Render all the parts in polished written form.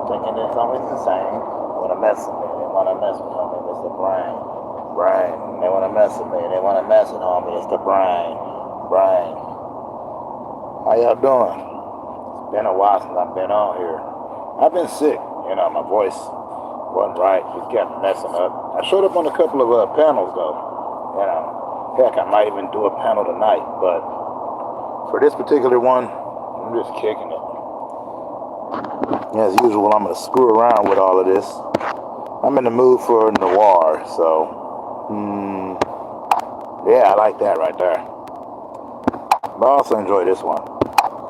thinking this homies insane. Wanna mess with me, they wanna mess with homie, it's the brain. Brain. They wanna mess with me, they wanna mess with homie, it's the brain. Brain. How y'all doing? It's been a while since I've been on here. I've been sick, my voice wasn't right, just kept messing up. I showed up on a couple of panels though, heck, I might even do a panel tonight, but for this particular one, I'm just kicking it. As usual, I'm gonna screw around with all of this. I'm in the mood for noir, so yeah, I like that right there. But I also enjoy this one.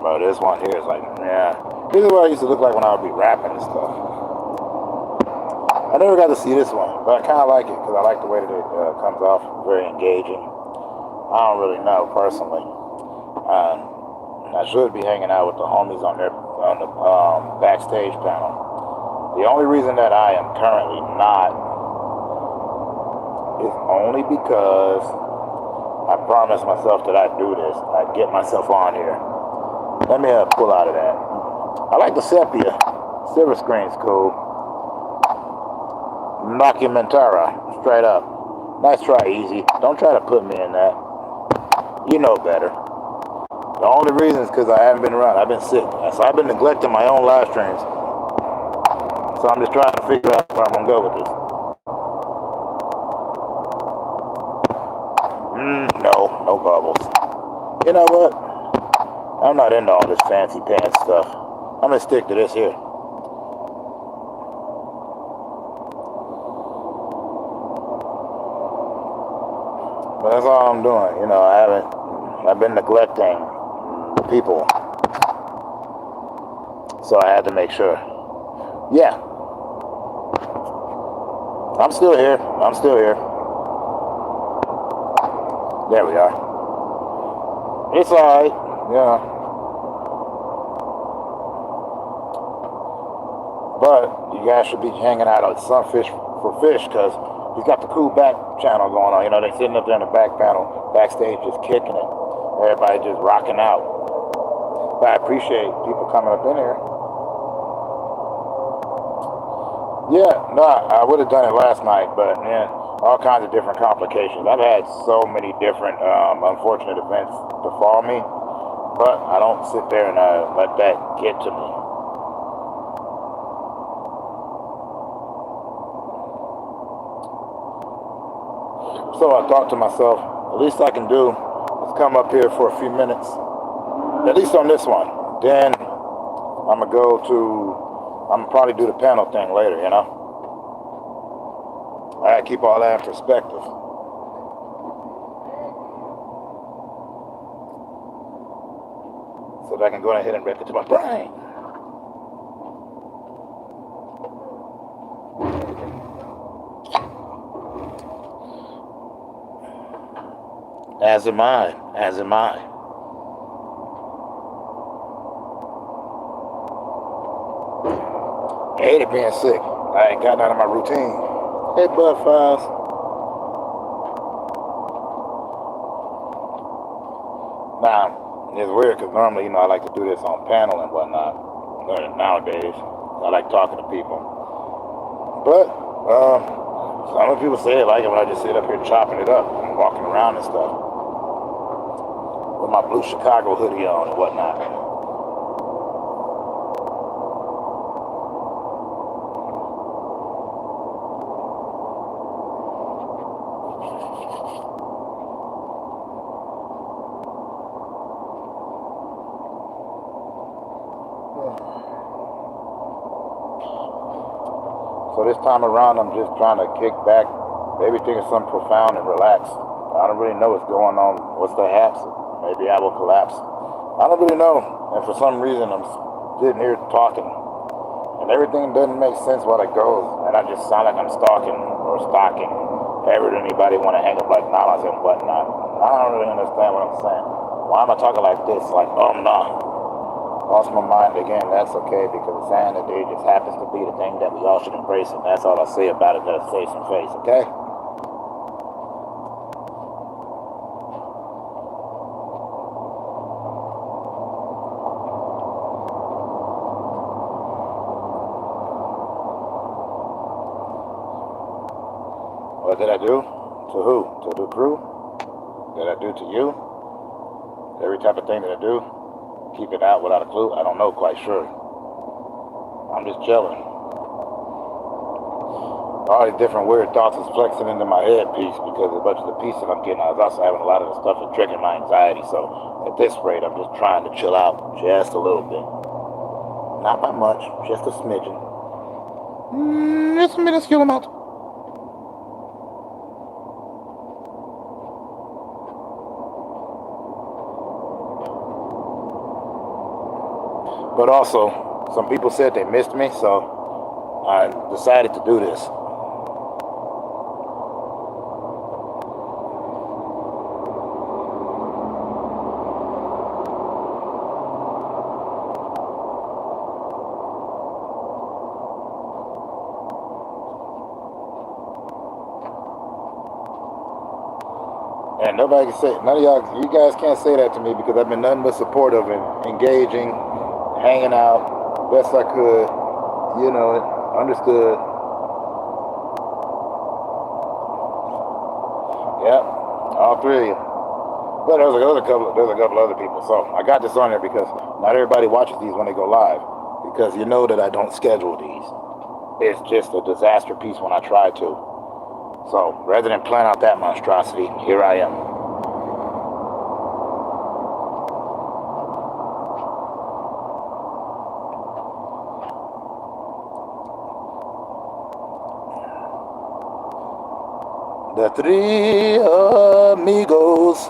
But this one here is like, yeah, this is what I used to look like when I would be rapping and stuff. I never got to see this one, but I kind of like it because I like the way that it comes off, very engaging. I don't really know personally. I should be hanging out with the homies on the backstage panel. The only reason that I am currently not is only because I promised myself that I'd do this. I'd get myself on here. Let me pull out of that. I like the sepia. Silver screen's cool. Documentara, straight up. Nice try, Easy. Don't try to put me in that. You know better. The only reason is because I haven't been around. I've been sick. So I've been neglecting my own live streams. So I'm just trying to figure out where I'm going to go with this. No bubbles. You know what? I'm not into all this fancy pants stuff. I'm going to stick to this here. But that's all I'm doing. I've been neglecting people. So I had to make sure. Yeah. I'm still here. There we are. It's alright. Yeah. But you guys should be hanging out at Sunfish for Fish because he's got the cool back channel going on. They're sitting up there in the back panel, backstage, just kicking it. Everybody just rocking out. But I appreciate people coming up in here. Yeah, no, I would have done it last night, but yeah, all kinds of different complications. I've had so many different unfortunate events befall me, but I don't sit there and let that get to me. So I thought to myself, the least I can do is come up here for a few minutes, at least on this one. Then I'm gonna probably do the panel thing later, I gotta keep all that in perspective. So that I can go ahead and rip it to my brain. As am I. I hated being sick. I ain't gotten out of my routine. Hey, Bud Files. Now, it's weird because normally, I like to do this on panel and whatnot. Nowadays, I like talking to people. But, some people say they like it when I just sit up here chopping it up and walking around and stuff. With my blue Chicago hoodie on and whatnot. So this time around, I'm just trying to kick back, maybe think of something profound and relax. I don't really know what's going on. What's the haps? Maybe I will collapse. I don't really know. And for some reason, I'm sitting here talking. And everything doesn't make sense while it goes. And I just sound like I'm stalking or stalking. Ever anybody want to hang up like knowledge and whatnot. I don't really understand what I'm saying. Why am I talking like this? Like, nah. Lost my mind again. That's okay because the sign of the day just happens to be the thing that we all should embrace. And that's all I say about it. That's face to face, okay? What did I do? To who? To the crew? Did I do to you? Every type of thing that I do, keep it out without a clue. I don't know, quite sure. I'm just chilling. All these different weird thoughts is flexing into my head piece because a bunch of the piece that I'm getting, I was also having a lot of the stuff that triggering my anxiety. So at this rate, I'm just trying to chill out just a little bit. Not by much, just a smidgen. Just a minuscule amount. But also, some people said they missed me, so I decided to do this. And nobody can say, none of y'all, you guys can't say that to me because I've been nothing but supportive and engaging, hanging out, best I could, you know it, understood. Yep, all three of you. But there's a couple other people. So I got this on there because not everybody watches these when they go live because you know that I don't schedule these. It's just a disaster piece when I try to. So rather than plan out that monstrosity, here I am. The three amigos.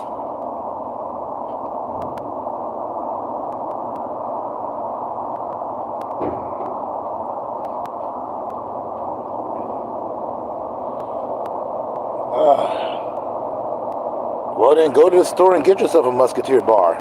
Well, then go to the store and get yourself a Musketeer bar.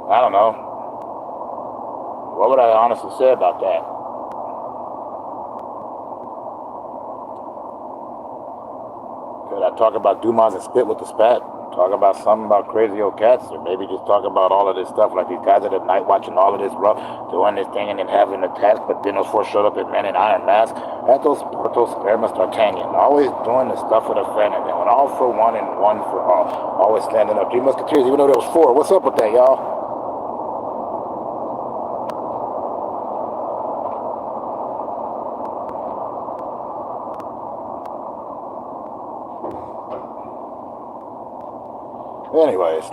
I don't know. What would I honestly say about that? Could I talk about Dumas and spit with the spat? Talk about something about crazy old cats, or maybe just talk about all of this stuff, like these guys at the night watching all of this rough, doing this thing and then having an attack, but then those four showed up as men in iron masks. Athos, Porthos, Aramis, D'Artagnan, always doing the stuff with a friend, and then when all for one and one for all, always standing up. Three Musketeers, even though there was four. What's up with that, y'all? Anyways,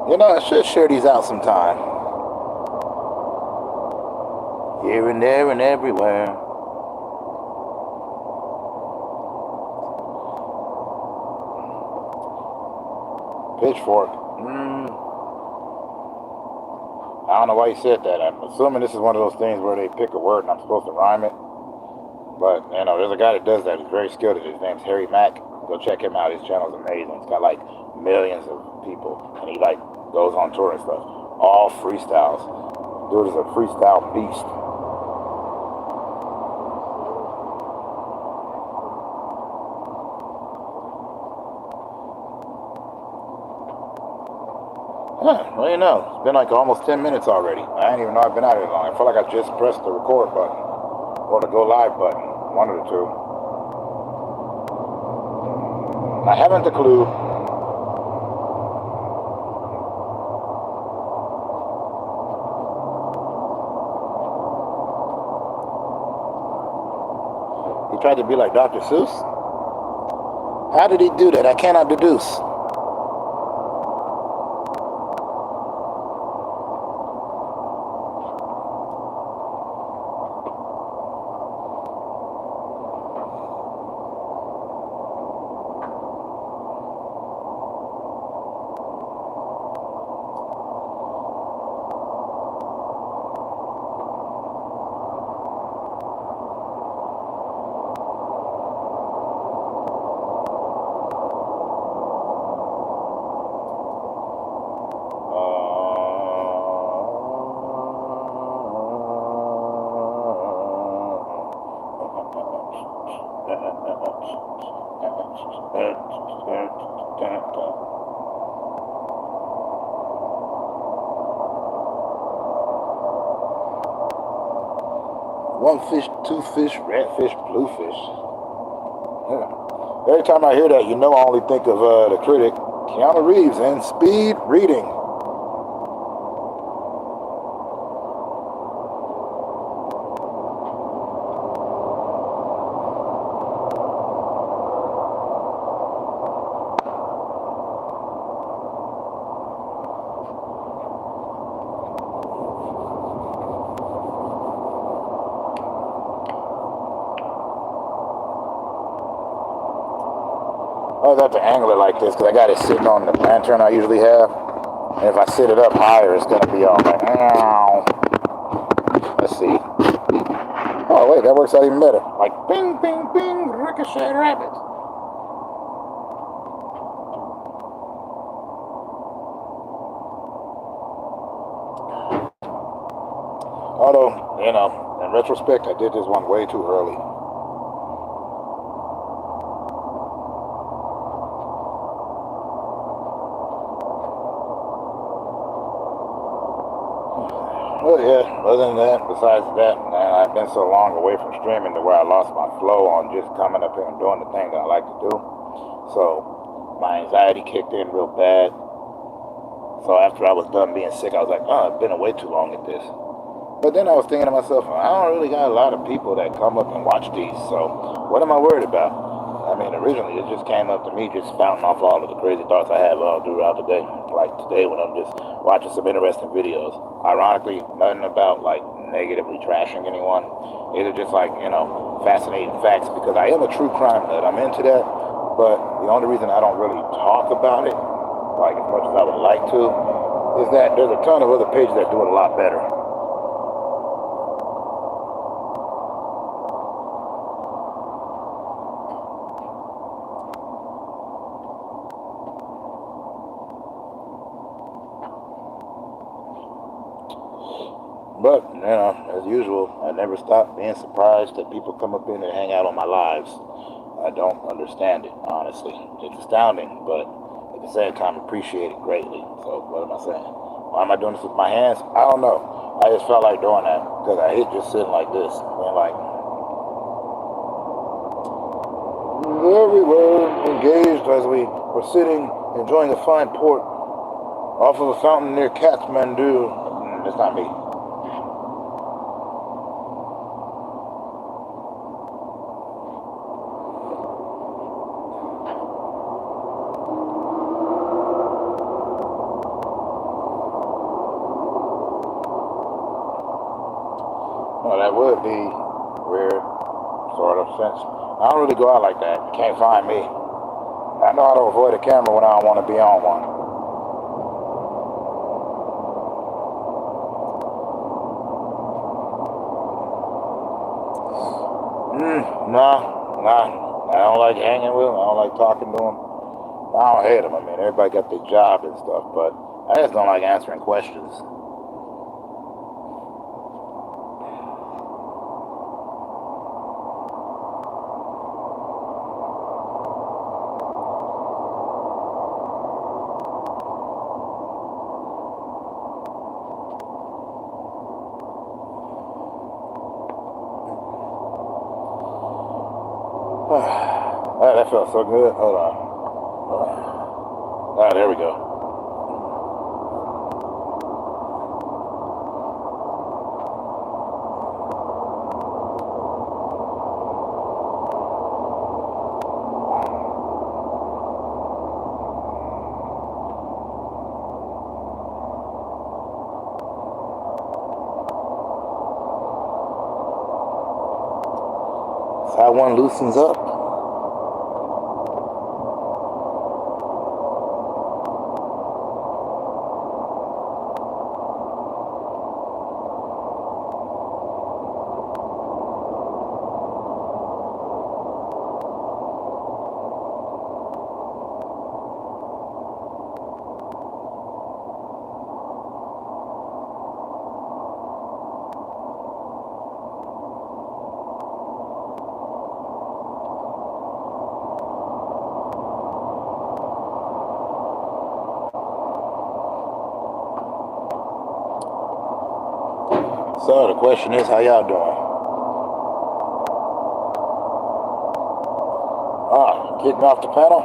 you know, I should share these out sometime. Here and there and everywhere. Pitchfork. I don't know why he said that. I'm assuming this is one of those things where they pick a word and I'm supposed to rhyme it. But, you know, there's a guy that does that. He's very skilled at it. His name's Harry Mack. Go check him out. His channel's amazing. It's got like millions of people. And he like goes on tour and stuff. All freestyles. Dude is a freestyle beast. Well, you know, it's been like almost 10 minutes already. I didn't even know I've been out here long. I feel like I just pressed the record button or the go live button, one of the two. I haven't a clue. He tried to be like Dr. Seuss. How did he do that? I cannot deduce. One fish, two fish, red fish, blue fish. Yeah. Every time I hear that, you know I only think of the critic, Keanu Reeves, and Speed Reading. I always have to angle it like this because I got it sitting on the lantern I usually have. And if I sit it up higher, it's going to be all like, ow. Let's see. Oh, wait, that works out even better. Like, bing, bing, bing, ricochet rabbit. Although, you know, in retrospect, I did this one way too early. Well, yeah, other than that, besides that, man, I've been so long away from streaming to where I lost my flow on just coming up here and doing the thing that I like to do. So my anxiety kicked in real bad. So after I was done being sick, I was like, oh, I've been away too long at this. But then I was thinking to myself, I don't really got a lot of people that come up and watch these, so what am I worried about? I mean, originally it just came up to me just spouting off all of the crazy thoughts I have all throughout the day. Like today when I'm just watching some interesting videos. Ironically, nothing about like negatively trashing anyone. These are just like, you know, fascinating facts because I am a true crime nut. I'm into that. But the only reason I don't really talk about it, like as much as I would like to, is that there's a ton of other pages that do it a lot better. But, you know, as usual, I never stop being surprised that people come up in and hang out on my lives. I don't understand it, honestly. It's astounding, but at the same time, appreciate it greatly. So, what am I saying? Why am I doing this with my hands? I don't know. I just felt like doing that because I hate just sitting like this. Being like, everywhere engaged as we were sitting, enjoying a fine port off of a fountain near Kathmandu. That's not me. Well, that would be weird, sort of, since I don't really go out like that. You can't find me. I know how to avoid a camera when I don't want to be on one. Nah. I don't like hanging with them. I don't like talking to them. I don't hate them. I mean, everybody got their job and stuff, but I just don't like answering questions. That felt so good. Hold on. Ah, there we go. That's how one loosens up. So the question is, how y'all doing? Kicked me off the panel?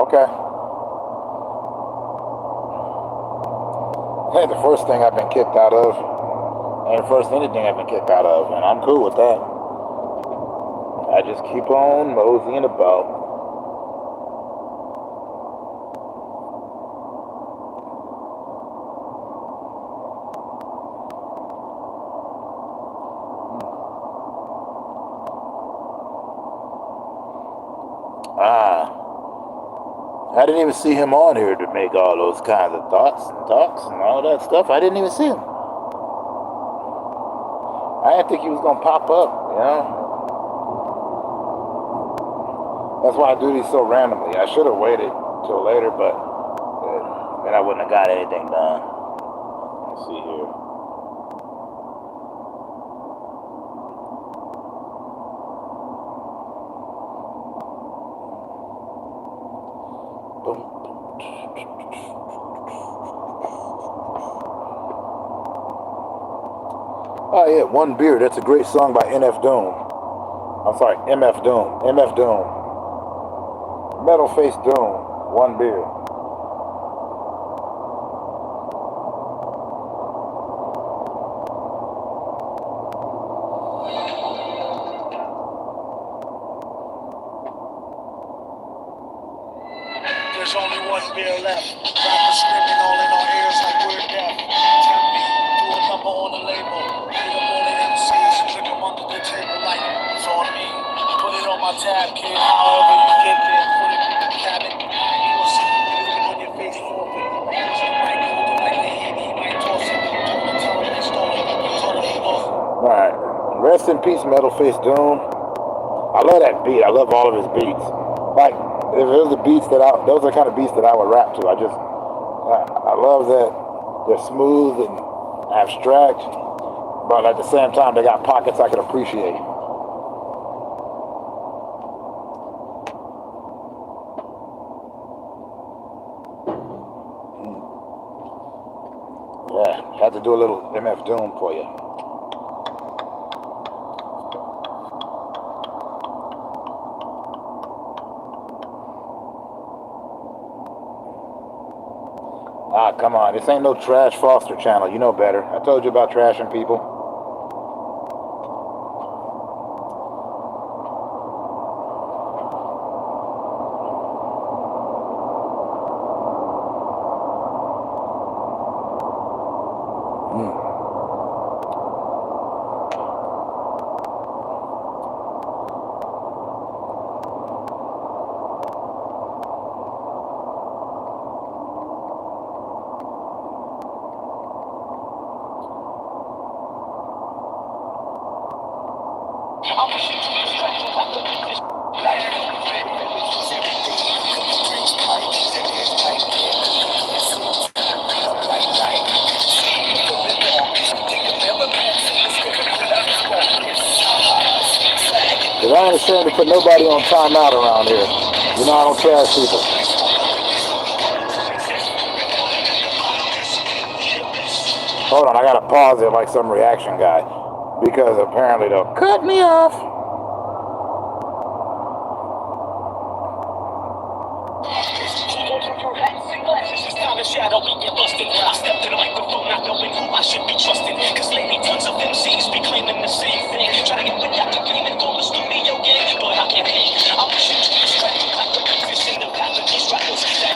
Okay. Hey, the first thing I've been kicked out of, ain't the first anything I've been kicked out of, and I'm cool with that. I just keep on moseying about. I didn't even see him on here to make all those kinds of thoughts and talks and all that stuff. I didn't even see him. I didn't think he was going to pop up, you know? That's why I do these so randomly. I should have waited till later, but then I wouldn't have got anything done. Let's see here. Oh yeah, One Beer. That's a great song by NF Doom. I'm sorry, MF Doom. MF Doom. Metal Face Doom. One Beer. There's only one beer left. Rappers screaming all in our ears like we're deaf. Tell me, do a number on the label. Hit them all the MCs, flick them under the table like it's on me. Put it on my tab, kid. However you get there, put it in the cabin. You'll see me living on your face forfeit. Use the mic, hold it like they hit, he might toss it. Told him, tell him they stole it. Totally lost. Alright. Rest in peace, Metal Face Doom. I love that beat. I love all of his beats. Like, if those are beats that those are the kind of beats that I would rap to. I love that they're smooth and abstract, but at the same time they got pockets I can appreciate. Yeah, had to do a little MF Doom for you. Ah, come on. This ain't no Trash Foster channel. You know better. I told you about trashing people. Because I ain't ashamed to put nobody on timeout around here. You know I don't trash people. Hold on, I gotta pause it like some reaction guy. Because apparently they'll cut me off.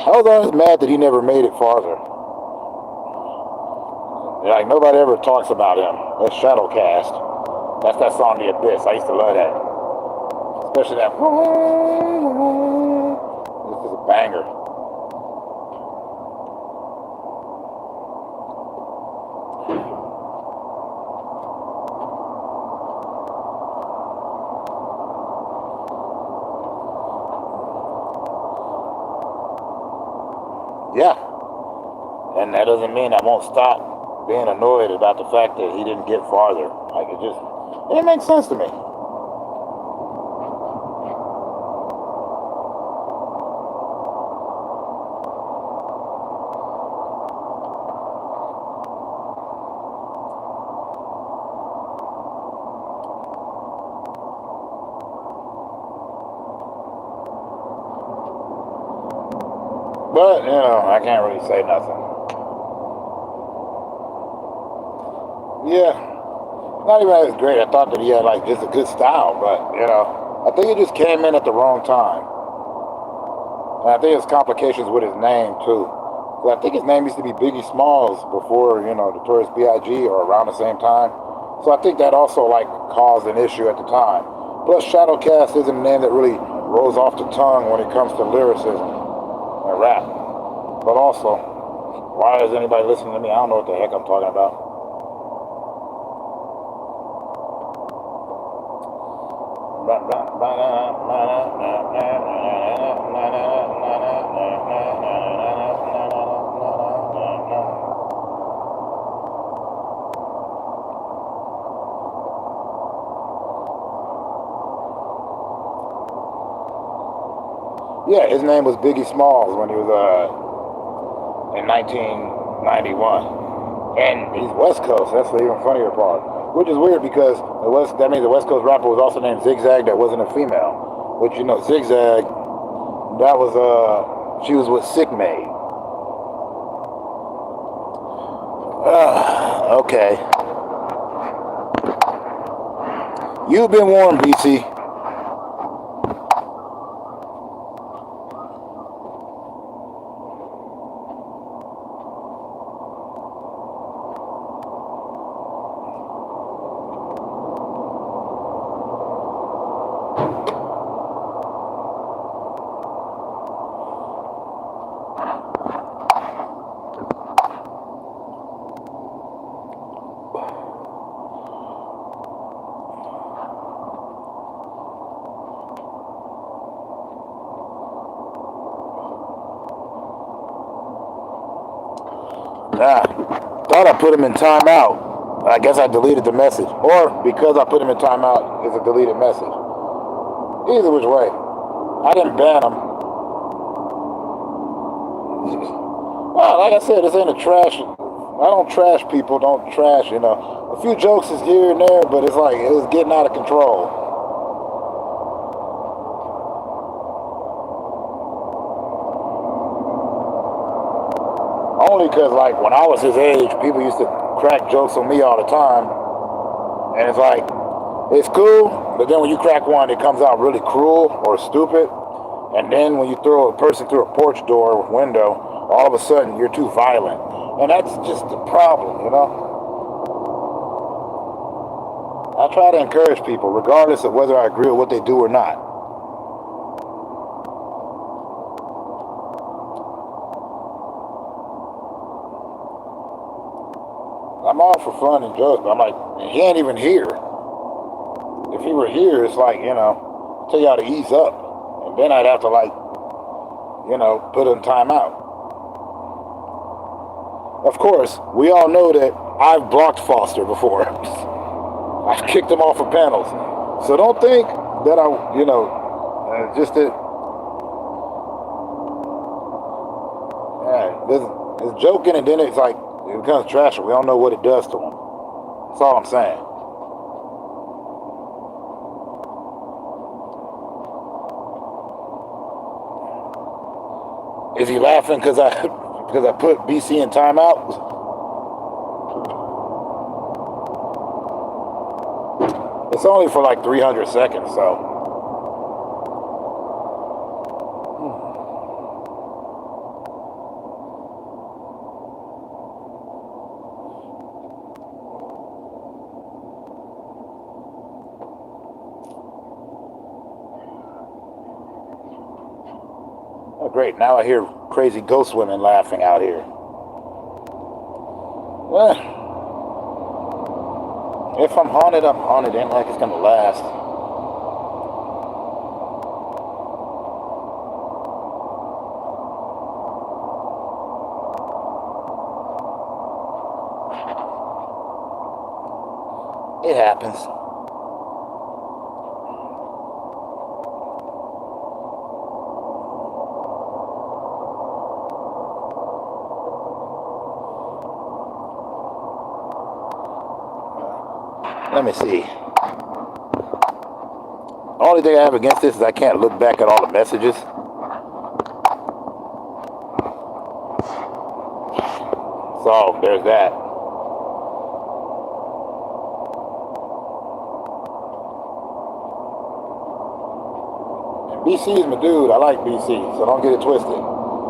Hold on, mad that he never made it farther. Like, nobody ever talks about him. That's Shadowcast. That's that song, The Abyss. I used to love that. Especially that. This is a banger. Yeah. And that doesn't mean I won't stop being annoyed about the fact that he didn't get farther. Like, it makes sense to me. But, you know, I can't really say nothing. Yeah, not even that it's great. I thought that he had, like, just a good style, but, you know, I think he just came in at the wrong time. And I think there's complications with his name, too. So I think his name used to be Biggie Smalls before, you know, Notorious B.I.G. or around the same time. So I think that also, like, caused an issue at the time. Plus, Shadowcast isn't a name that really rolls off the tongue when it comes to lyricism and rap. But also, why is anybody listening to me? I don't know what the heck I'm talking about. Yeah, his name was Biggie Smalls when he was in 1991, and he's West Coast. That's the even funnier part. Which is weird because that means the West Coast rapper was also named Zigzag that wasn't a female. Which, you know, Zigzag, that was, she was with Sick Maid. Okay. You've been warned, BC. Thought I put him in timeout. I guess I deleted the message. Or because I put him in timeout, it's a deleted message. Either which way. I didn't ban him. Well, like I said, this ain't a trash. I don't trash people, don't trash, you know. A few jokes is here and there, but it's like, it's getting out of control. Only because, like, when I was his age, people used to crack jokes on me all the time. And it's like, it's cool, but then when you crack one, it comes out really cruel or stupid. And then when you throw a person through a porch door or window, all of a sudden you're too violent. And that's just the problem, you know? I try to encourage people, regardless of whether I agree with what they do or not. I'm all for fun and jokes, but I'm like, he ain't even here. If he were here, it's like, you know, tell y'all to ease up. And then I'd have to, like, you know, put him in timeout. Of course, we all know that I've blocked Foster before. I've kicked him off of panels. So don't think that I, you know, just that, yeah, it's joking and then it's like, it becomes trash. We don't know what it does to him. That's all I'm saying. Is he laughing because I put BC in timeout? It's only for like 300 seconds, so. Oh, great. Now I hear crazy ghost women laughing out here. If I'm haunted, I'm haunted. Ain't like it's gonna last. It happens. Let me see. The only thing I have against this is I can't look back at all the messages. So there's that. And BC is my dude. I like BC, so don't get it twisted.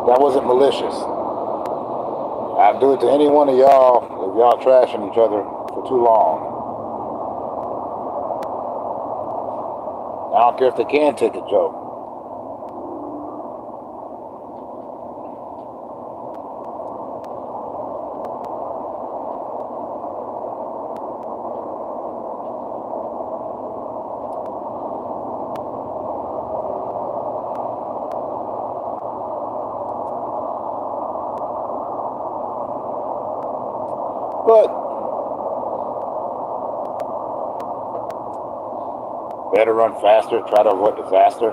That wasn't malicious. I'd do it to any one of y'all if y'all trashing each other for too long. I don't care if they can take a joke. But better run faster, try to avoid disaster.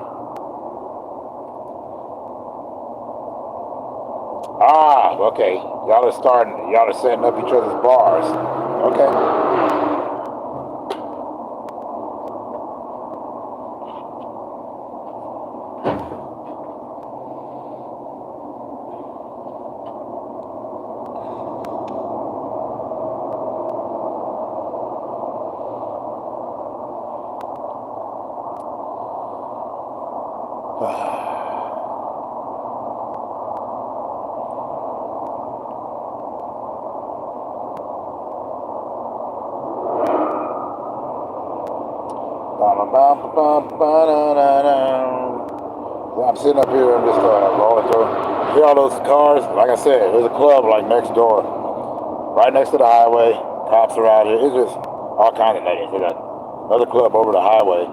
Ah, okay. Y'all are setting up each other's bars. Okay. I'm sitting up here and just rolling through. See all those cars? Like I said, there's a club like next door, right next to the highway. Cops are out here. It's just all kinds of niggas. They got another club over the highway.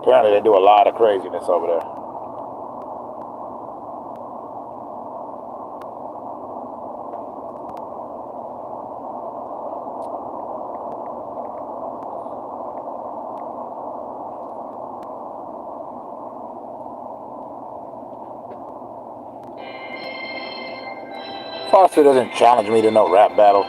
Apparently they do a lot of craziness over there. Foster doesn't challenge me to no rap battle.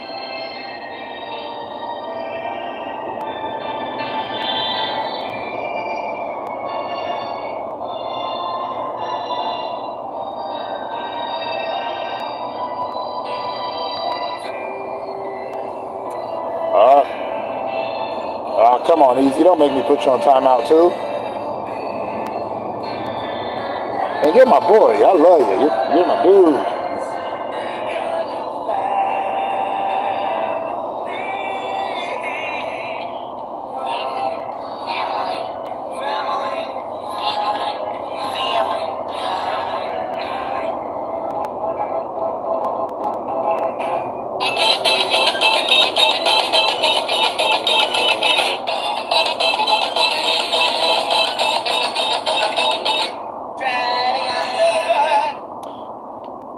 Come on, Easy. Don't make me put you on timeout, too. And you're my boy. I love you. You're my dude.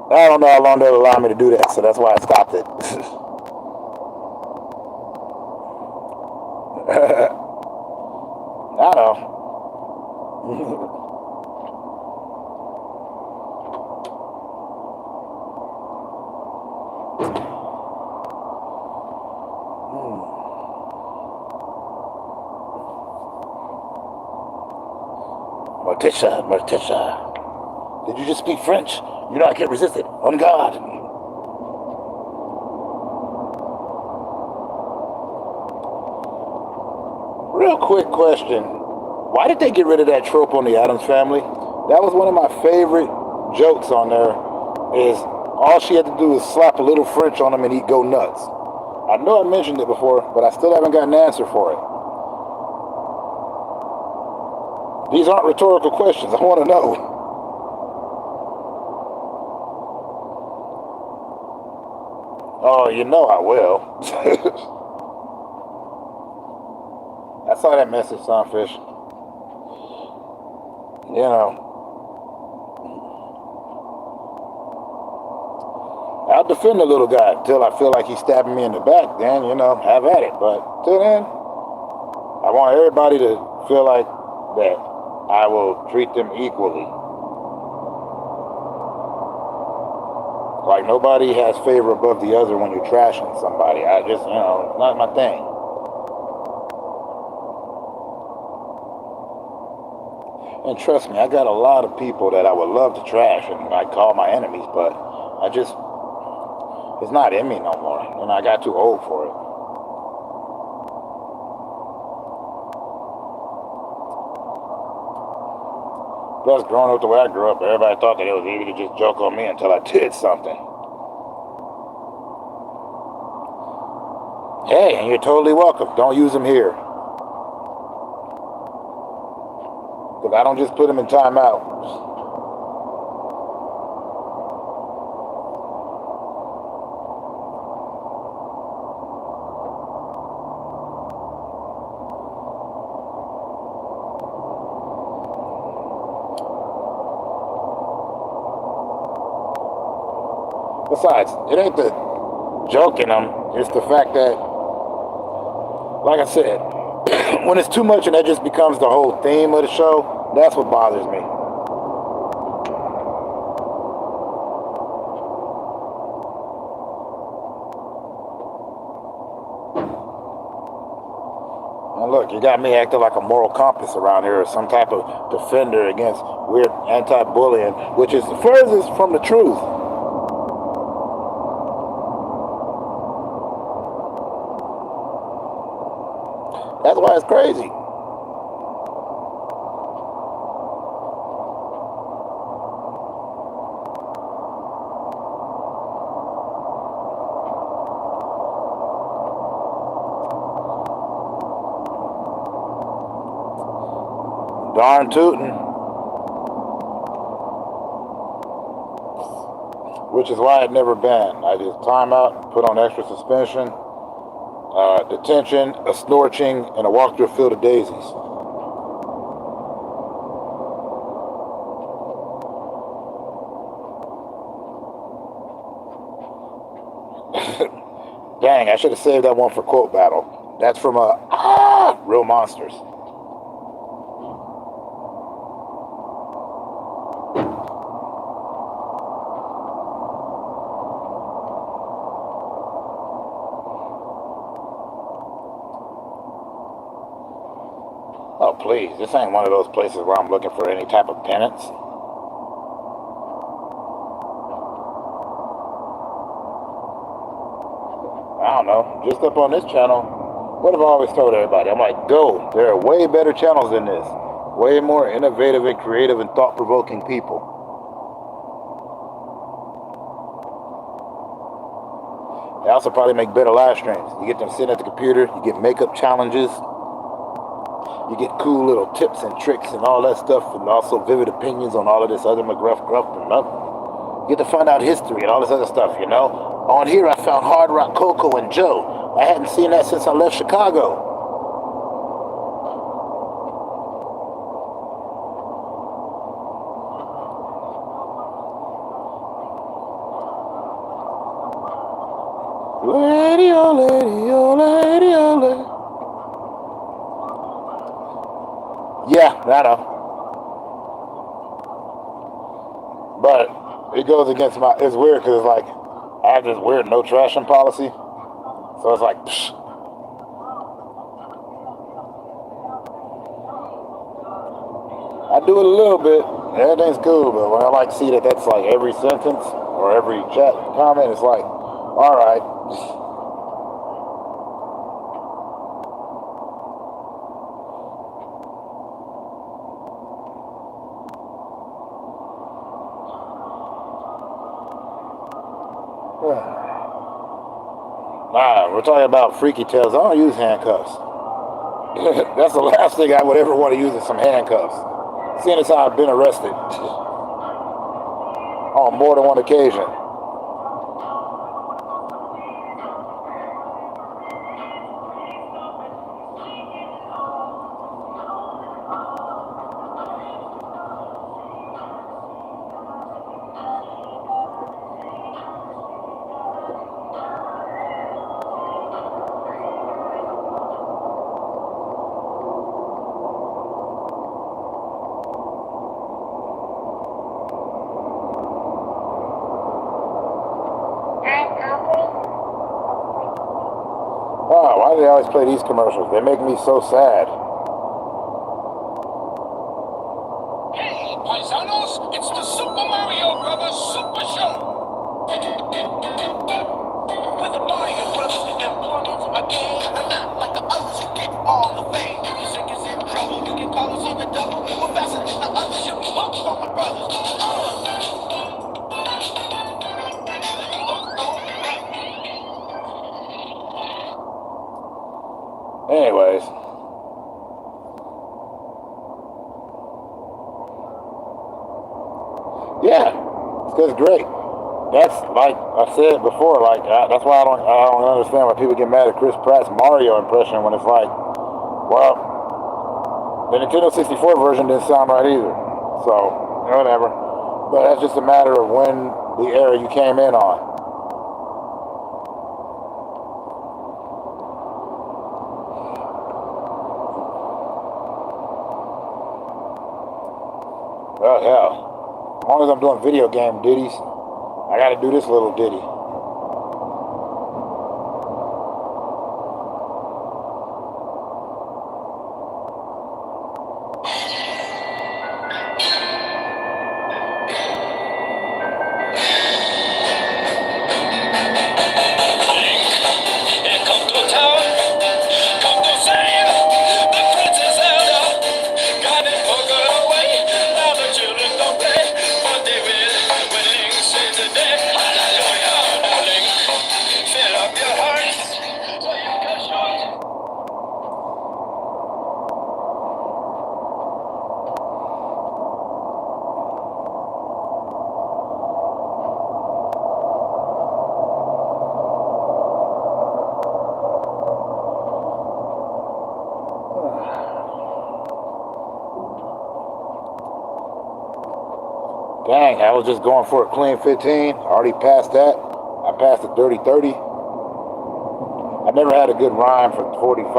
I don't know how long they'll allow me to do that, so that's why I stopped it. I know. Morticia. Did you just speak French? You know I can't resist it. On God. Real quick question. Why did they get rid of that trope on the Addams Family? That was one of my favorite jokes on there, is all she had to do is slap a little French on him and he'd go nuts. I know I mentioned it before, but I still haven't got an answer for it. These aren't rhetorical questions. I want to know. Oh, you know I will. I saw that message, Sunfish. You know. I'll defend the little guy until I feel like he's stabbing me in the back. Then, you know, have at it. But till then, I want everybody to feel like that I will treat them equally. Like nobody has favor above the other when you're trashing somebody. I just, you know, it's not my thing. And trust me, I got a lot of people that I would love to trash and I call my enemies, but I just, It's not in me no more, and I got too old for it. Plus, growing up the way I grew up, everybody thought that it was easy to just joke on me until I did something. Hey, and you're totally welcome. Don't use them here. Because I don't just put them in timeout. Besides, it ain't the joking them, it's the fact that, like I said, when it's too much and that just becomes the whole theme of the show, that's what bothers me. And look, you got me acting like a moral compass around here, or some type of defender against weird anti-bullying, which is the furthest from the truth. That's why it's crazy. Darn tootin'. Which is why I'd never banned. I just time out, put on extra suspension, detention, a snorching, and a walk through a field of daisies. Dang, I should have saved that one for quote battle. That's from Real Monsters. Oh, please, this ain't one of those places where I'm looking for any type of penance. I don't know, just up on this channel, what have I always told everybody? I'm like, go, there are way better channels than this. Way more innovative and creative and thought-provoking people. They also probably make better live streams. You get them sitting at the computer, you get makeup challenges, you get cool little tips and tricks and all that stuff, and also vivid opinions on all of this other McGruff gruff and nothing. You get to find out history and all this other stuff, you know? On here I found Hard Rock Coco and Joe. I hadn't seen that since I left Chicago. Lady, oh lady, oh lady, oh lady. Yeah, I know. But it goes against my, it's weird because it's like, I have this weird no trashing policy. So it's like, psh. I do it a little bit, everything's cool, but when I like see that that's like every sentence or every chat comment, it's like, all right. Nah, we're talking about freaky tales. I don't use handcuffs. That's the last thing I would ever want to use is some handcuffs. Seeing as how I've been arrested on more than one occasion. Oh, why do they always play these commercials? They make me so sad. Hey, paisanos, it's the Super Mario Brothers Super Show. bring your brothers and plug into my game. I'm not like the others who get all the fame. Music is in trouble, you can call us on the double. We're faster than the others, you can walk on my brothers. Anyways, yeah, it's great. That's like I said before. Like that's why I don't understand why people get mad at Chris Pratt's Mario impression when it's like, well, the Nintendo 64 version didn't sound right either. So whatever. But that's just a matter of when the era you came in on. Well, hell, as long as I'm doing video game ditties, I gotta do this little ditty. Dang, I was just going for a clean 15. I already passed that. I passed a dirty 30. I never had a good rhyme for 45.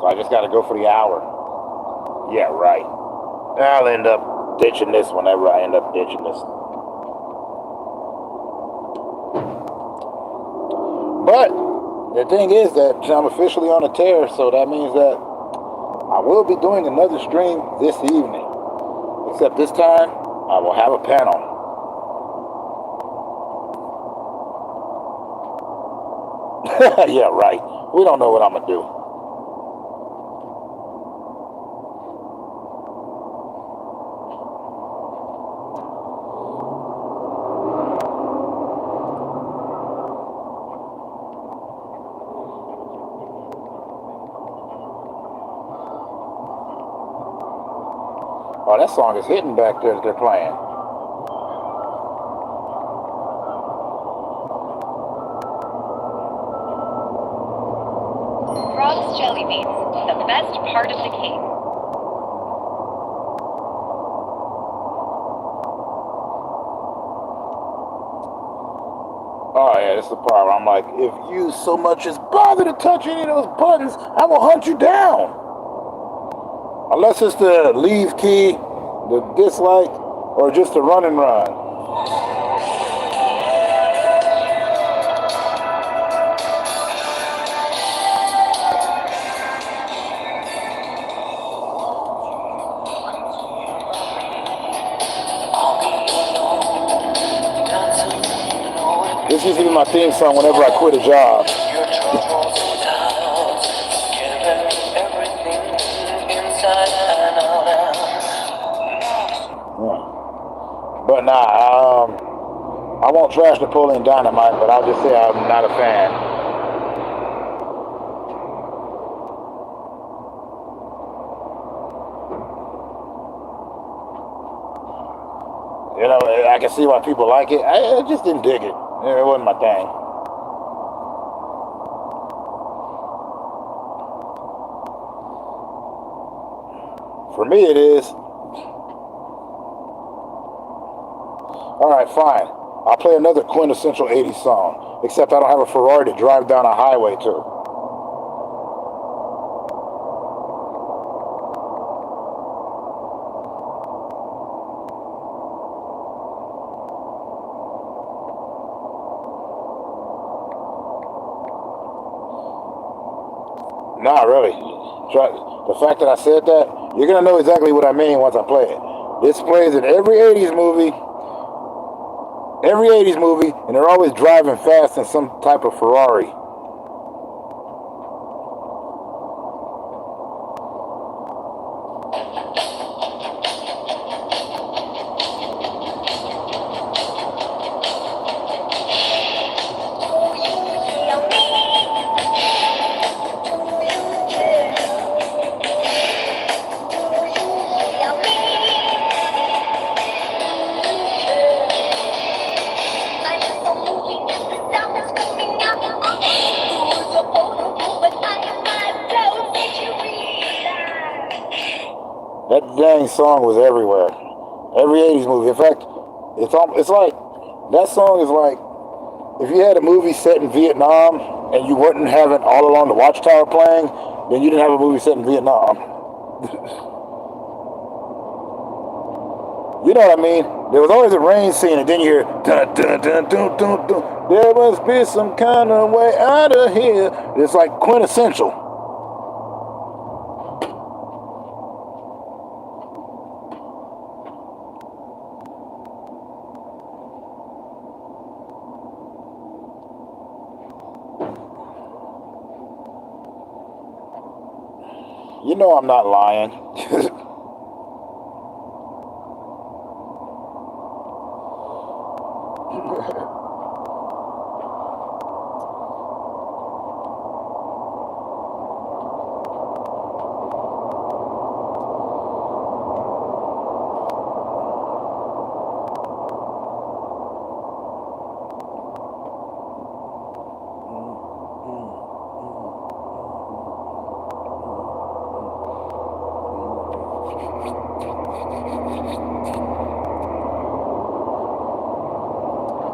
So I just got to go for the hour. Yeah, right. I'll end up ditching this whenever I end up ditching this. But the thing is that I'm officially on a tear, so that means that I will be doing another stream this evening. Except this time, I will have a panel. Yeah, right. We don't know what I'm going to do. Oh, that song is hitting back there that they're playing. Frog's jelly beans, the best part of the cake. Oh yeah, this is the part where I'm like, if you so much as bother to touch any of those buttons, I will hunt you down. Unless it's the leave key, the dislike, or just the run and run. This used to be my theme song whenever I quit a job. But nah, I won't trash Napoleon Dynamite, but I'll just say I'm not a fan. You know, I can see why people like it. I just didn't dig it. It wasn't my thing. For me, it is. Alright, fine. I'll play another quintessential 80s song. Except I don't have a Ferrari to drive down a highway to. Nah, really. The fact that I said that, you're going to know exactly what I mean once I play it. This plays in every 80s movie. Every 80s movie, and they're always driving fast in some type of Ferrari. That dang song was everywhere. Every 80s movie. In fact, it's like, that song is like, if you had a movie set in Vietnam and you wouldn't have it all along the Watchtower playing, then you didn't have a movie set in Vietnam. You know what I mean? There was always a rain scene, and then you hear, dun, dun, dun, dun, dun, dun. There must be some kind of way out of here. It's like quintessential. You know I'm not lying.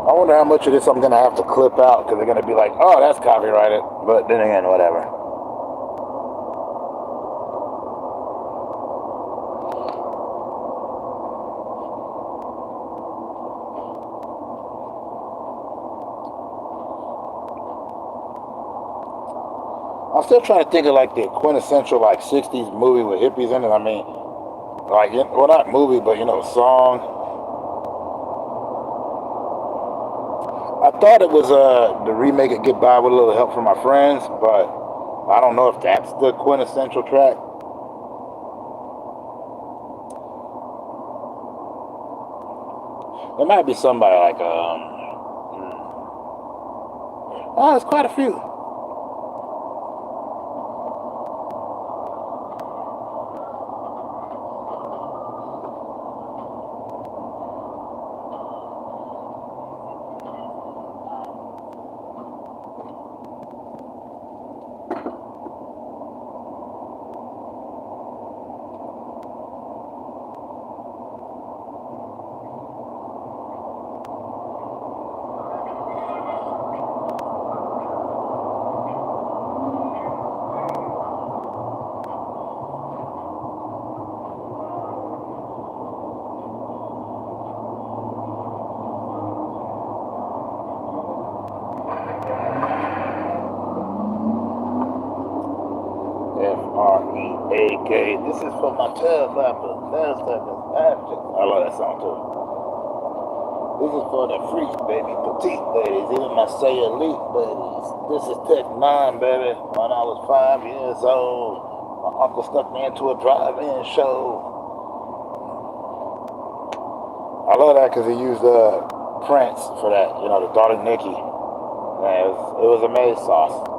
I wonder how much of this I'm going to have to clip out, because they're going to be like, oh, that's copyrighted. But then again, whatever. I'm still trying to think of like the quintessential like 60s movie with hippies in it. I mean, like, well, not movie, but you know, song. I thought it was the remake of Get By with a Little Help from My Friends, but I don't know if that's the quintessential track. There might be somebody like oh, there's quite a few. F-R-E-A-K. This is for my tail clappers, nail suckers, I love that song too. This is for the freak, baby, petite ladies, even my say elite ladies. This is Tech 9, baby. When I was 5 years old, my uncle stuck me into a drive-in show. I love that because he used Prince for that, you know, the Daughter Nikki. Man, it was amazing sauce.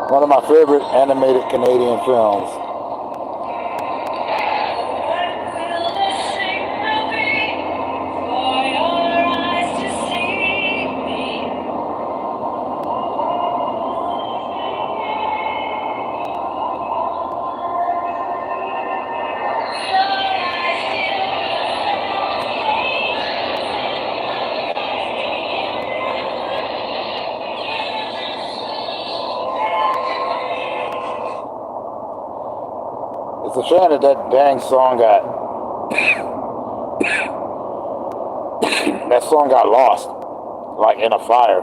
One of my favorite animated Canadian films. It's a shame that that dang song got that song got lost, like in a fire.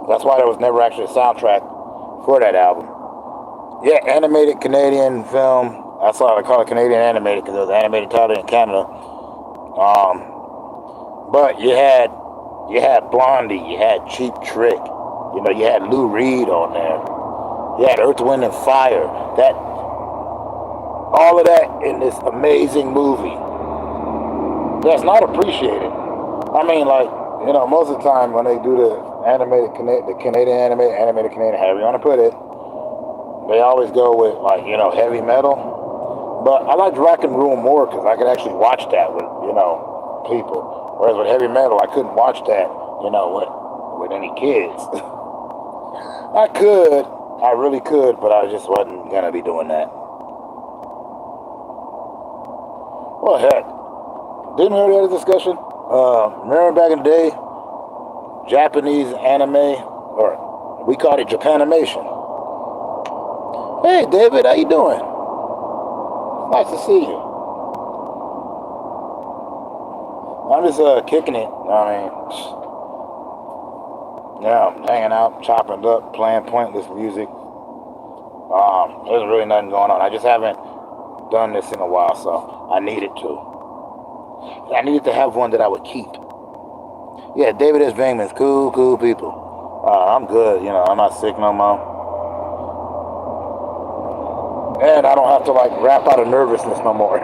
That's why there was never actually a soundtrack for that album. Yeah, animated Canadian film. That's why I call it Canadian animated, because it was animated title in Canada. But you had Blondie, you had Cheap Trick, you know, you had Lou Reed on there, you had Earth, Wind and Fire. That all of that in this amazing movie that's not appreciated. I mean, like, you know, most of the time when they do the Canadian animated Canadian, however you want to put it, they always go with, like, you know, heavy metal. But I liked rock and roll more because I could actually watch that with, you know, people. Whereas with heavy metal, I couldn't watch that, you know, with any kids. I really could, but I just wasn't gonna be doing that. Well, heck, didn't we already have a discussion? Remember back in the day, Japanese anime, or we called it Japanimation. Hey, David, how you doing? Nice to see you. I'm just kicking it. I mean, yeah, I'm hanging out, chopping up, playing pointless music. There's really nothing going on. I just haven't done this in a while, so I needed to. I needed to have one that I would keep. Yeah, David S. Vingman's cool people. I'm good, you know, I'm not sick no more. And I don't have to, like, rap out of nervousness no more.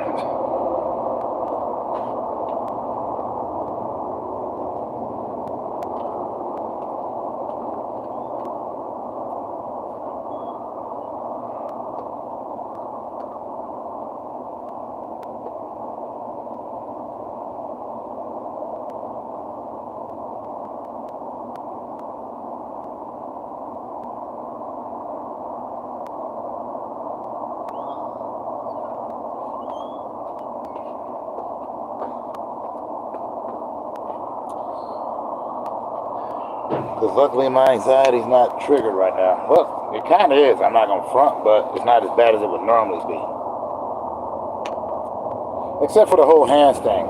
Because luckily my anxiety's not triggered right now. Well, it kind of is. I'm not going to front, but it's not as bad as it would normally be. Except for the whole hands thing.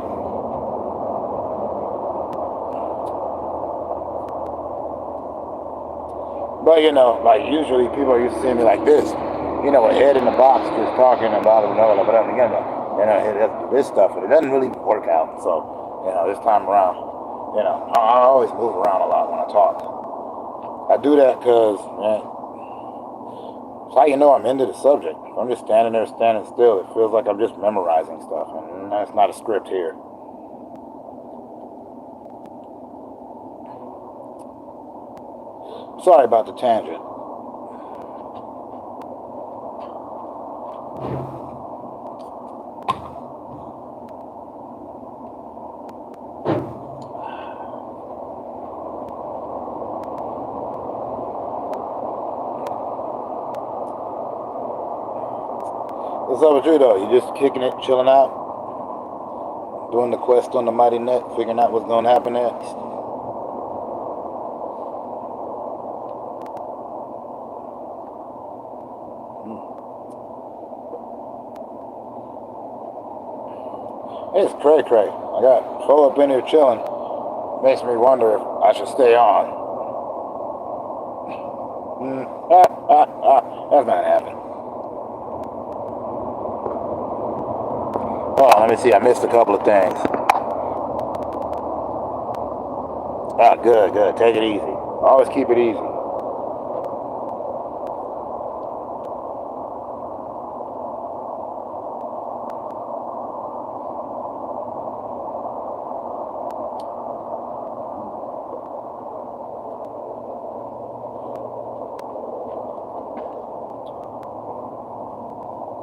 But, you know, like usually people are used to seeing me like this. You know, a head in the box just talking about it, whatever, again, you know, this stuff. But it doesn't really work out. So, you know, this time around. You know, I always move around a lot when I talk. I do that because, man, it's how you know I'm into the subject. If I'm just standing there, standing still, it feels like I'm just memorizing stuff, and that's not a script here. Sorry about the tangent. What's up with you though? You just kicking it, chilling out, doing the quest on the mighty net, figuring out what's gonna happen next. It's cray. I got Fo up in here chilling. Makes me wonder if I should stay on. That's not happening. Oh, let me see. I missed a couple of things. Ah, good. Take it easy. Always keep it easy.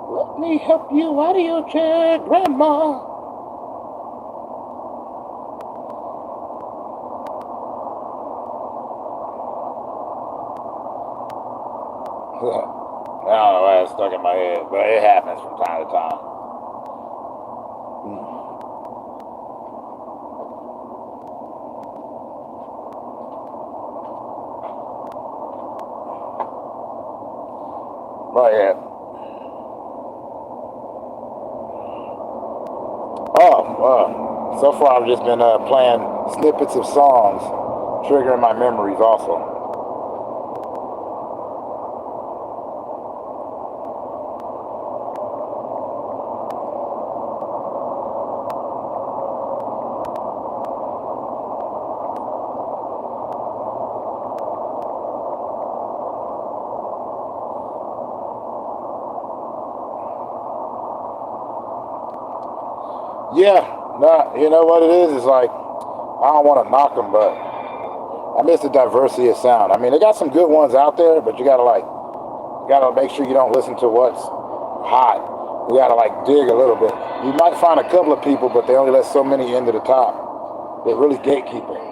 Let me help you out of your chair, Grandma. I don't know why it's stuck in my head, but it happens from time to time. But yeah. So far I've just been playing snippets of songs, triggering my memories also. Yeah, nah, you know what it is? It's like, I don't want to knock them, but I miss the diversity of sound. I mean, they got some good ones out there, but you gotta make sure you don't listen to what's hot. You gotta dig a little bit. You might find a couple of people, but they only let so many into the top. They're really gatekeeping.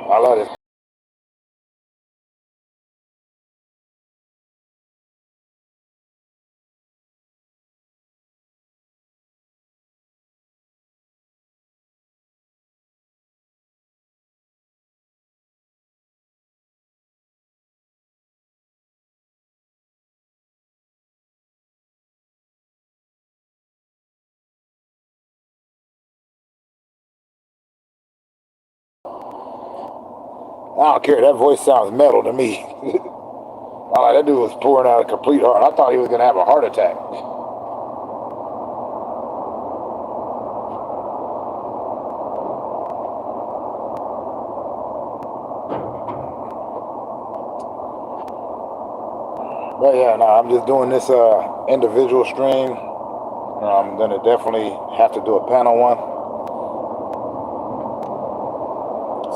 I love this. I don't care. That voice sounds metal to me. That dude was pouring out a complete heart. I thought he was gonna have a heart attack. But yeah, no, I'm just doing this individual stream. I'm gonna definitely have to do a panel one,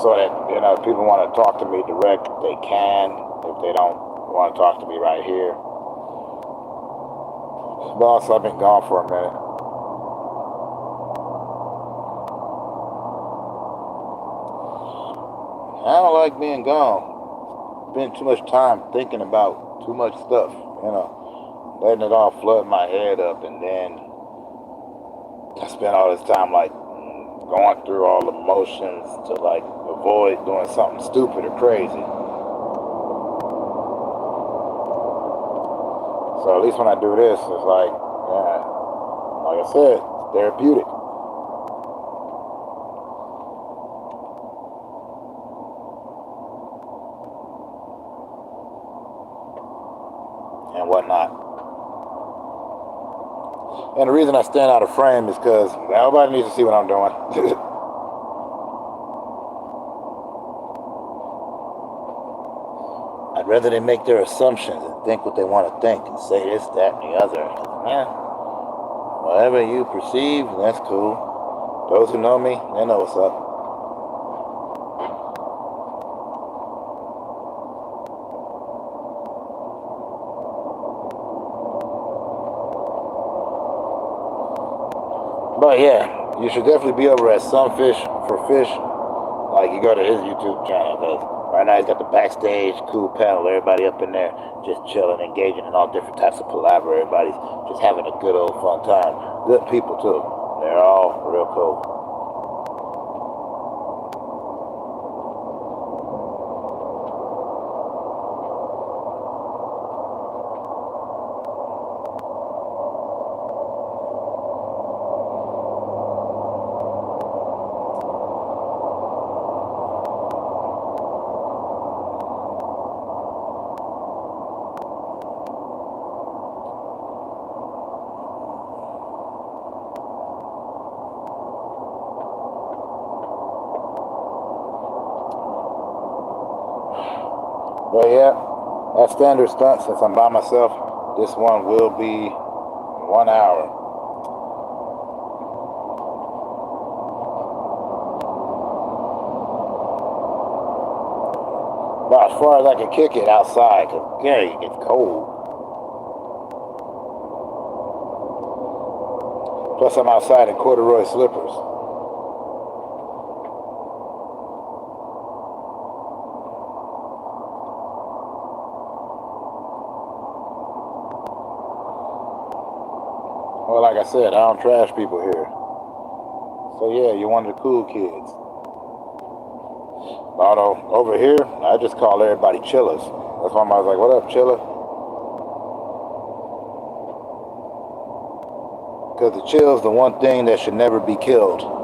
so that if people want to talk to me direct, they can. If they don't want to talk to me right here, boss, I've been gone for a minute. I don't like being gone. Spend too much time thinking about too much stuff, letting it all flood my head up, and then I spend all this time going through all the motions to avoid doing something stupid or crazy. So at least when I do this, it's like I said, it's therapeutic. And whatnot. And the reason I stand out of frame is because nobody needs to see what I'm doing. I'd rather they make their assumptions and think what they want to think and say this, that, and the other. Whatever you perceive, that's cool. Those who know me, they know what's up. But yeah, you should definitely be over at Sunfish for Fish. You go to his YouTube channel, because right now he's got the backstage, cool panel, everybody up in there just chilling, engaging in all different types of palaver. Everybody's just having a good old fun time. Good people too. They're all real cool. But yeah, that standard stunt, since I'm by myself, this one will be 1 hour. About as far as I can kick it outside, because Gary gets cold. Plus I'm outside in corduroy slippers. Well, like I said, I don't trash people here. So yeah, you're one of the cool kids. Although over here, I just call everybody chillers. That's why I was like, "What up, chiller?" Because the chill's the one thing that should never be killed.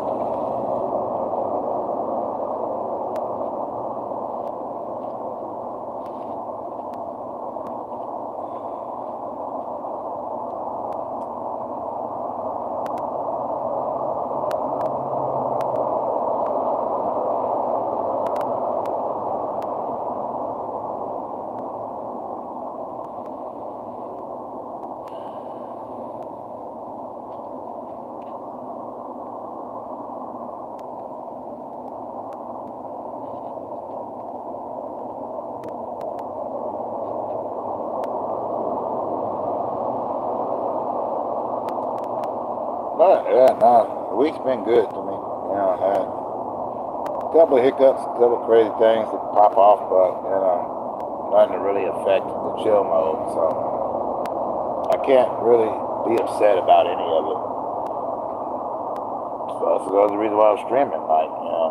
But yeah, no, the week's been good to me. You know, I had a couple of hiccups, a couple of crazy things that pop off, but you know, nothing to really affect the chill mode. So I can't really be upset about any of it. So that's the reason why I was streaming, like, you know,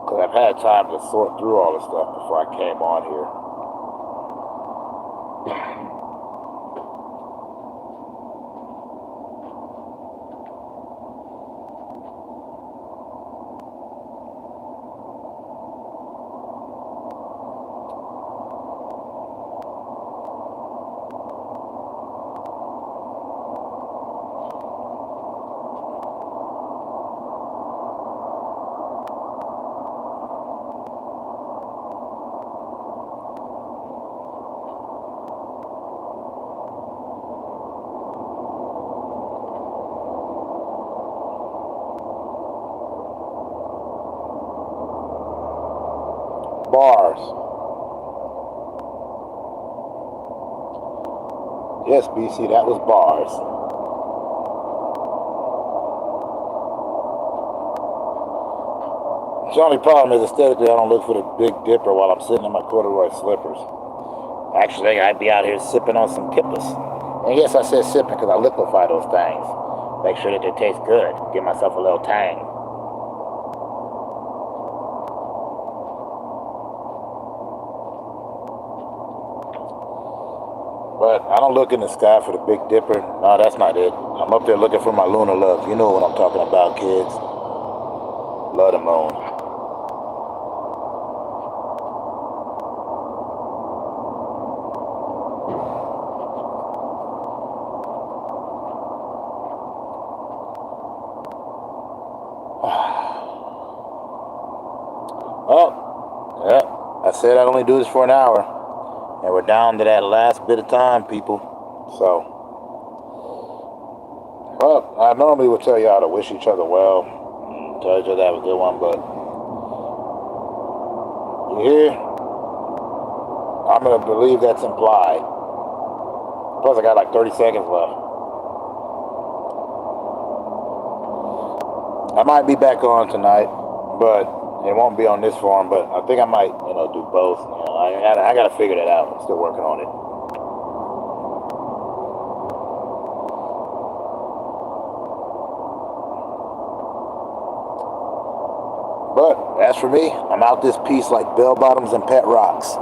because I've had time to sort through all this stuff before I came on here. Bars. Yes, BC, that was bars. The only problem is aesthetically I don't look for the Big Dipper while I'm sitting in my corduroy slippers. Actually, I'd be out here sipping on some kippas. And yes, I said sipping because I liquefy those things. Make sure that they taste good. Give myself a little tang. But I don't look in the sky for the Big Dipper. No, that's not it. I'm up there looking for my lunar love. You know what I'm talking about, kids. Love the moon. Oh, yeah. I said I'd only do this for an hour. And we're down to that last bit of time, people. So, well, I normally would tell y'all to wish each other well, tell each other have a good one, but you hear? I'm gonna believe that's implied. Plus, I got like 30 seconds left. I might be back on tonight, but it won't be on this forum. But I think I might, do both. I gotta figure that out. I'm still working on it. But as for me, I'm out this piece like bell bottoms and pet rocks.